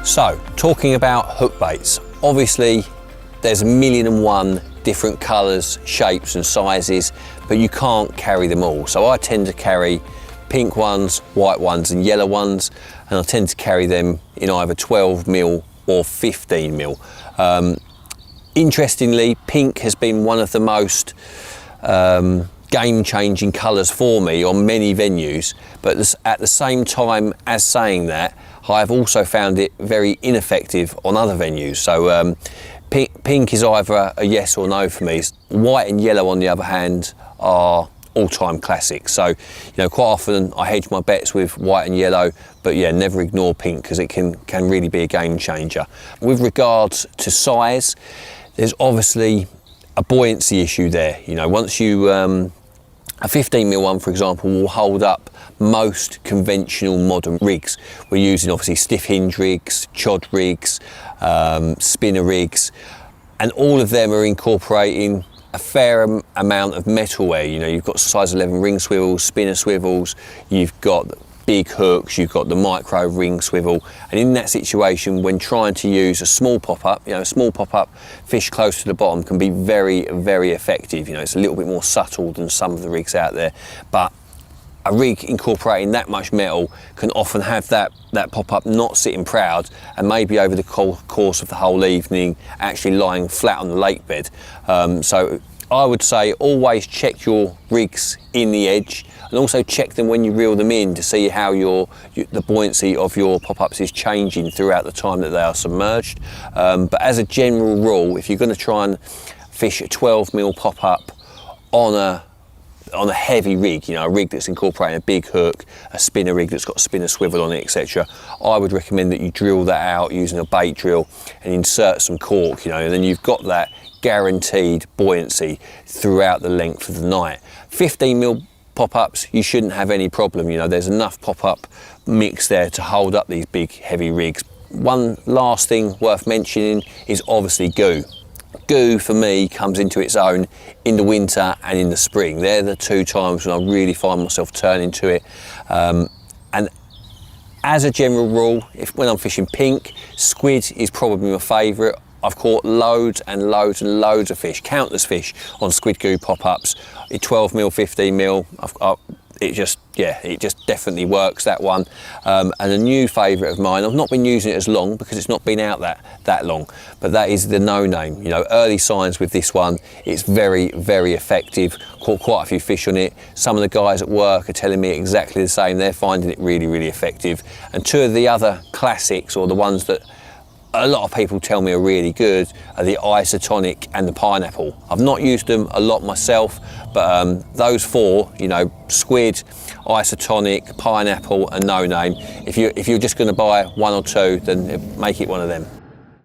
So, talking about hook baits, obviously there's 1,000,001 different colours, shapes and sizes, but you can't carry them all. So I tend to carry pink ones, white ones and yellow ones, and I tend to carry them in either 12mm or 15mm. Interestingly, pink has been one of the most game-changing colours for me on many venues, but at the same time as saying that, I've also found it very ineffective on other venues. So pink is either a yes or no for me. White and yellow, on the other hand, are all-time classics. So, you know, quite often I hedge my bets with white and yellow, but yeah, never ignore pink because it can really be a game changer. With regards to size, there's obviously a buoyancy issue there. You know, once you, a 15mm one, for example, will hold up most conventional modern rigs. We're using obviously stiff hinge rigs, chod rigs, spinner rigs, and all of them are incorporating a fair amount of metal wear. You know, you've got size 11 ring swivels, spinner swivels, you've got big hooks, you've got the micro ring swivel, and in that situation, when trying to use a small pop-up, you know, a small pop-up fish close to the bottom can be very, very effective. You know, it's a little bit more subtle than some of the rigs out there, but a rig incorporating that much metal can often have that pop-up not sitting proud and maybe over the course of the whole evening actually lying flat on the lake bed. So I would say always check your rigs in the edge, and also check them when you reel them in to see how the buoyancy of your pop-ups is changing throughout the time that they are submerged. But as a general rule, if you're going to try and fish a 12mm pop-up on a heavy rig, you know, a rig that's incorporating a big hook, a spinner rig that's got a spinner swivel on it, etc., I would recommend that you drill that out using a bait drill and insert some cork, you know, and then you've got that guaranteed buoyancy throughout the length of the night. 15mm pop-ups, you shouldn't have any problem. You know, there's enough pop-up mix there to hold up these big heavy rigs. One last thing worth mentioning is obviously goo. Goo for me comes into its own in the winter and in the spring. They're the two times when I really find myself turning to it. And as a general rule, when I'm fishing pink, squid is probably my favourite. I've caught loads and loads and loads of fish, countless fish on squid goo pop-ups. 12mm, 15mm, it just definitely works, that one. And a new favourite of mine, I've not been using it as long because it's not been out that long, but that is the No Name. You know, early signs with this one, it's very, very effective. Caught quite a few fish on it. Some of the guys at work are telling me exactly the same. They're finding it really, really effective. And two of the other classics, or the ones that a lot of people tell me are really good, are the isotonic and the pineapple. I've not used them a lot myself, but those four, you know, squid, isotonic, pineapple and No Name, if you're just going to buy one or two, then make it one of them.